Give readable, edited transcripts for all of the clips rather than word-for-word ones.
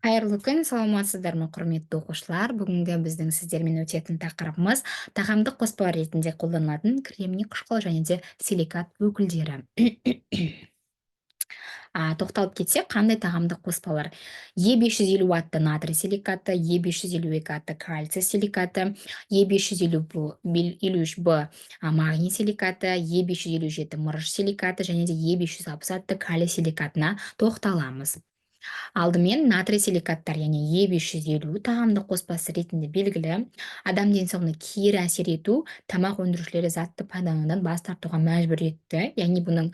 Қайырлы күн, саламатсыздар ма, құрметті оқушылар. Бүгінгі біздің сіздермен өтетін тақырыбымыз тағамдық қоспалар ретінде қолданылатын кремний қышқыл және де силикат өкілдері. Тоқталып кетсек, қандай тағамдық қоспалар? Е550 атты натрий силикаты, Е552 атты кальций силикаты, Е553Б магний силикаты, Е557 мырыш силикаты және де Е560 атты калий силикатына тоқталамыз. Алдымен натрий силикаттар, яғни Е550 тағамдық қоспасы ретінде белгілі, адам денсаулығына кері әсер ету, тамақ өндірушілері затты пайдаланудан бас тартуға мәжбүр етті. Яғни бұның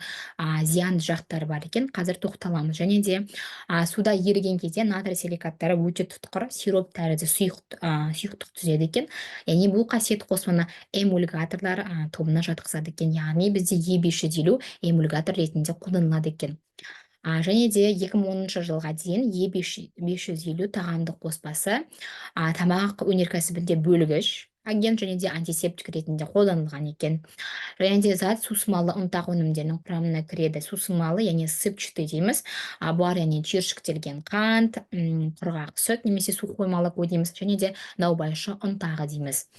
зиянды жақтары бар екен, қазір тоқталамыз. Және де суда еріген кезде натрий силикаттары өте тұтқыр, сироп тәрізді сұйықтық түзеді екен. Яғни бұл қасиет қоспаны эмульгаторлар тобына жатқызады екен. Яғни бізде Е550 эмульгатор ретінде қолданылады екен. Және де 2010 жылға дейін Е550 тағамдық қоспасы тамақ өнеркәсібінде бөлгіш агент және де антисептик ретінде қолданылған екен. Және де зат сусымалы ұнтақ өнімдерінің құрамына кіреді. Сусымалы, яғни сыпчатый дейміз. Бұлар яғни түйіршіктелген қант, құрғақ сүт немесе сухой молоко дейміз, және де наубайшы ұнтағы дейміз.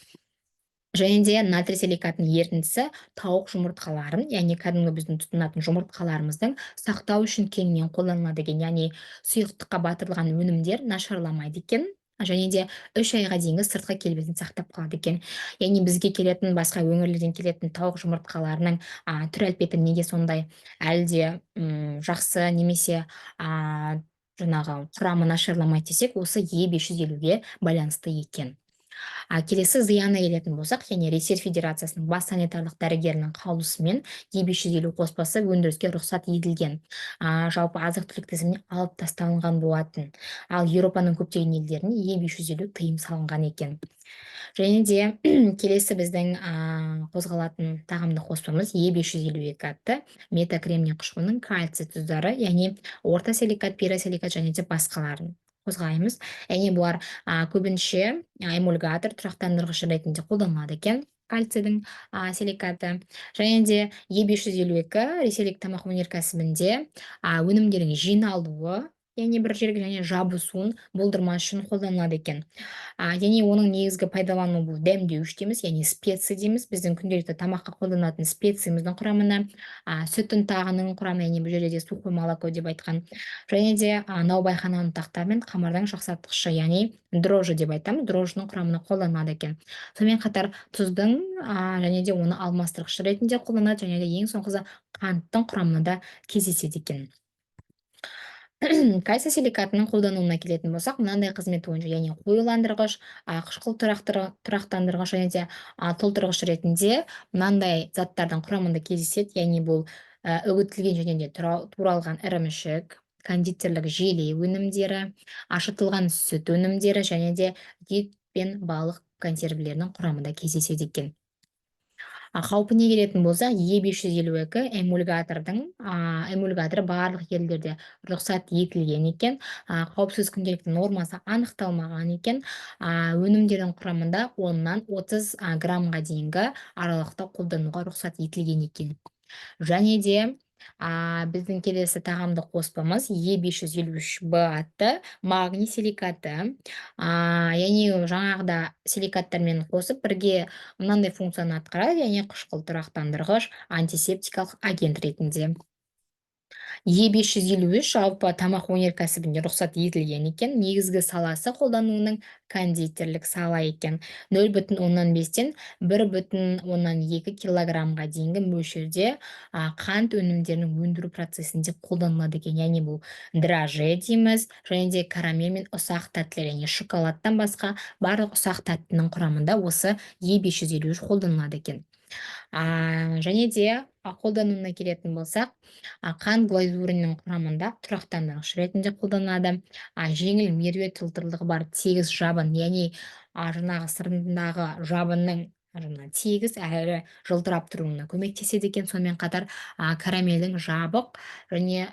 Және де натрий силикатының ерітіндісі тауық жұмыртқаларын, яғни кәдімгі біздің тұтынатын жұмыртқаларымыздың сақтау үшін кеңінен қолданылады екен. Яғни сұйықтыққа батырылған өнімдер нашарламайды екен. Және де 3 айға дейінгі сыртқы келбетін сақтап қалады екен. Яғни бізге келетін, басқа өңірлерден келетін тауық жұмыртқаларының түр әлпеті неге сондай, әлде жақсы немесе жаңағы құрамы нашарламайды десек, осы Е550-ге байланысты екен. Келесі зияны келетін болсақ, яғни Ресей Федерациясының бас санитарлық дәрігерінің қаулысымен Е550 қоспасы өндіріске рұқсат етілген. Жалпы азық-түлік тізіміне алып тасталынған болатын. Ал Еуропаның көптеген елдеріне Е550 тыйым салынған екен. Және де келесі біздің қозғалатын тағамдық қоспамыз Е552 атты метакремний қышқылының кальций тұздары, яғни орта силикат, пиросиликат және де басқаларын қозғаймыз. Яғни бұлар көбінше эмульгатор, тұрақтандырғыш ретінде қолданылады екен, кальцийдің силикаты. Және де Е552 ресейлік тамақ өнеркәсібінде өнімдердің жиналуы, яғни бір жерге және жабысуын болдырмас үшін қолданылады екен. Яғни оның негізгі пайдалану бұл дәмдеуіш дейміз, яғни специя дейміз. Біздің күнделікті тамаққа қолданатын специямыздың құрамына, сүт ұнтағының құрамына, яғни бұл жерде сухой молоко деп айтқан. Және де наубайхана ұнтақтар мен қамырдың жақсартқышы, яғни дрожжи деп айтамыз, дрожжының құрамына қолданылады екен. Сонымен қатар тұздың және де оны алмастырғыш ретінде қолданады, және де ең соңғысы қанттың құрамына да кездеседі екен. Кальций силикатының қолдануына келетін болсақ, мынандай қызмет бойынша, яғни қоюландырғыш, қышқыл тұрақтандырғыш және де толтырғыш ретінде мынандай заттардың құрамында кездеседі, яғни бұл үгітілген және де туралған ірімшік, кондитерлік желе өнімдері, ашытылған сүт өнімдері және де ет пен балық консервілерінің құрамында кездеседі екен. Қаупіне келетін болса, Е552 эмульгаторы барлық елдерде рұқсат етілген екен. Қауіпсіз күнделікті нормасы анықталмаған екен. Өнімдердің құрамында 10-нан 30 граммға дейінгі аралықта қолдануға рұқсат етілген екен. Және де біздің келесі тағамдық қоспамыз Е553Б атты магний силикаты. Яғни жаңағыда силикаттармен қосып бірге мынандай функцияны атқарады, яғни қышқыл тұрақтандырғыш, антисептикалық агент ретінде. Е553 жалпы тамақ өнеркәсібінде рұқсат етілген екен. Негізгі саласы қолдануының кондитерлік сала екен. 0,5-тен 1,2 килограммға дейінгі мөлшерде қант өнімдерінің өндіру процесінде қолданылады екен. Яғни бұл драже дейміз, және де карамель мен ұсақ тәттілер, яғни шоколадтан басқа барлық ұсақ тәттінің құрамында осы Е553 қолданылады екен. Және де қолдануына келетін болсақ, қант глазурінің құрамында тұрақтандырғыш ретінде қолданылады. Жеңіл меруерт жылтырлығы бар тегіс жабын, яғни жаңағы сыртындағы жабынның тегіс әрі жылтырап тұруына көмектеседі екен. Сонымен қатар карамельдің жабық және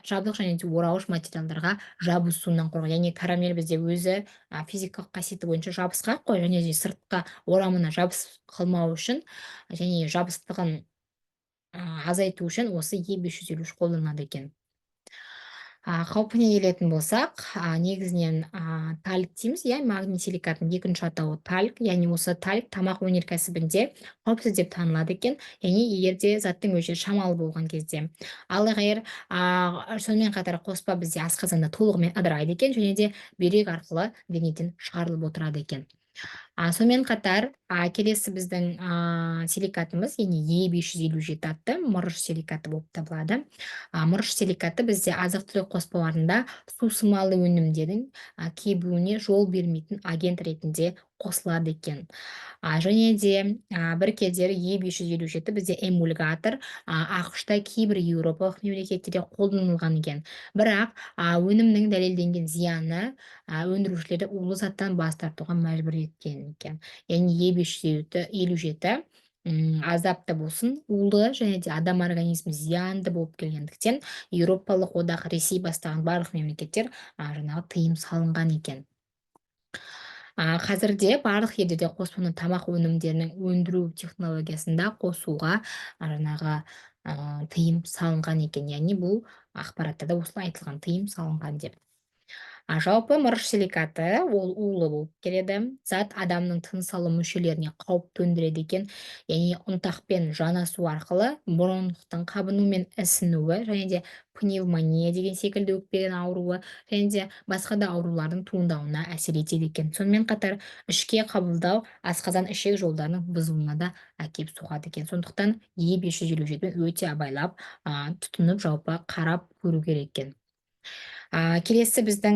де орауыш материалдарға жабысуынан қорғайды. Яғни карамель бізде өзі физикалық қасиеті бойынша жабысқақ қой, және де сыртқы орамына жабыс қылмау үшін және жабыстығын азайту үшін осы Е553 қолданылады екен. Қаупіне келетін болсақ, негізінен талик дейміз, иә, магний силикаттың екінші атауы талик, яғни осы талик тамақ өнеркәсібінде қауіпсіз деп танылады екен, яғни егер де заттың мөлшері шамалы болған кезде. Ал егер сонымен қатар қоспа бізде асқазанда толығымен ыдырайды екен, және де бүйрек арқылы денеден шығарылып отырады екен. Сонымен қатар, келесі біздің силикатымыз, яғни Е557 атты мырыш силикаты болып табылады. Мырыш силикаты бізде азық-түлік қоспаларында сусымалы өнімдердің кебуіне жол бермейтін агент ретінде қосылады екен. Және де бір кездері Е557 бізде эмульгатор ақш-та кейбір еуропалық мемлекеттерде қолданылған екен. Бірақ өнімнің дәлелденген зияны өндірушілерді улы заттан бас тартуға мәжбүр еткен екен. Яғни Е557 аздап та болсын улы және де адам организмі зиянды болып келгендіктен Еуропалық одақ, Ресей бастаған барлық мемлекеттер жаңағы тыйым салынған екен. Қазірде барлық елдерде қоспаны тамақ өнімдерінің өндіру технологиясында қосуға жаңағы тыйым салынған екен. Яғни бұл ақпараттарда осылай айтылған, тыйым салынған деп. Жалпы мырыш силикаты ол улы болып келеді. Зат адамның тыныс алу мүшелеріне қауіп төндіреді екен. Яғни ұнтақпен жанасу арқылы бронхтың қабыну мен ісінуі, және де пневмония деген секілді өкпенің ауруы, және де басқа да аурулардың туындауына әсер етеді екен. Сонымен қатар ішке қабылдау асқазан ішек жолдарының бұзылуына да әкеп соғады екен. Сондықтан Е557 өте абайлап, тұтынып жалпы қарап көру керек екен. Келесі біздің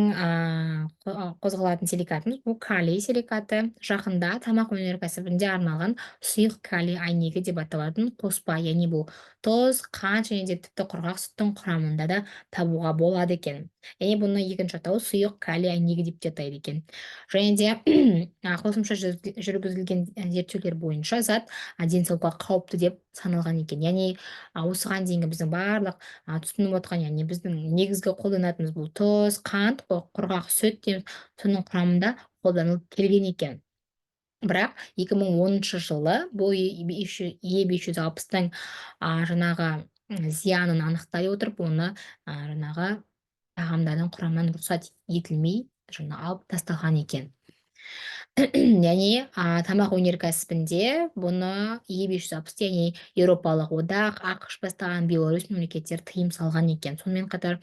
қозғалатын силикатымыз бұл калий силикаты. Жақында тамақ өнеркәсібінде арналған сұйық калий әйнегі деп аталатын қоспа, яғни бұл тұз, қант және де тіпті құрғақ сүттің құрамында да табуға болады екен. Яғни бұны екінші атауы сұйық калий әйнегі деп те атайды екен. Және де қосымша жүргізілген зерттеулер бойынша зат денсаулыққа қауіпті деп саналған екен. Яғни осыған дейінгі біздің барлық тұтынып отқан, яғни біздің негізгі қолданатынымыз бұл тұз, қант, құрғақ сүт соның құрамында қолданылып келген екен. Бірақ 2010 жылы бұл Е560-тың жаңағы зиянын анықтай отырып, оны жаңағы тағамдардың құрамынан рұқсат етілмей алып тасталған екен. Яғни тамақ өнеркәсібінде бұны Е560, яғни Еуропалық одақ, ақш бастаған Беларусь мемлекеттері тыйым салған екен. Сонымен қатар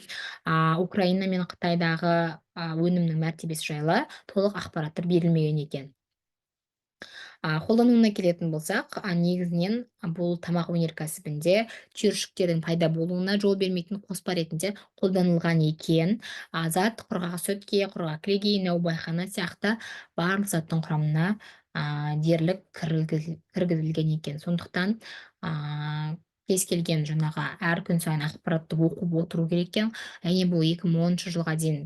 Украина мен Қытайдағы өнімнің мәртебесі жайлы толық ақпараттар берілмеген екен. Қолдануына келетін болсақ, негізінен бұл тамақ өнеркәсібінде түйіршіктердің пайда болуына жол бермейтін қоспа ретінде қолданылған екен. Зат құрғақ сүтке, құрғақ кілегей, наубайхана сияқты барлық заттың құрамына дерлік кіргізілген екен. Сондықтан кез келген жаңағы әр күн сайын ақпаратты оқып отыру керек екен. Және бұл 2010 жылға дейін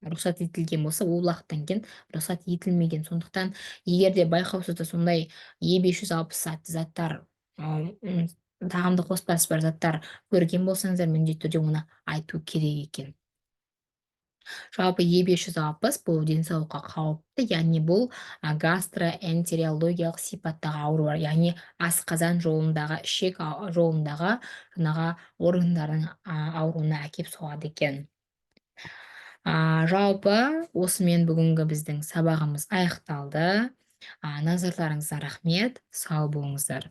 рұқсат етілген болса, ол уақыттан кейін рұқсат етілмеген. Сондықтан егер де байқаусызда сондай Е560 атты заттар, тағамды қоспасы бар заттар көрген болсаңыздар, міндетті түрде оны айту керек екен. Жалпы Е560 бұл денсаулыққа қауіпті, яғни бұл гастроэнтерологиялық сипаттағы аурулар, яғни асқазан жолындағы, ішек жолындағы жаңағы органдардың ауруына әкеп соғады екен. Жалпы осымен бүгінгі біздің сабағымыз аяқталды. Назарларыңызға рахмет, сау болыңыздар.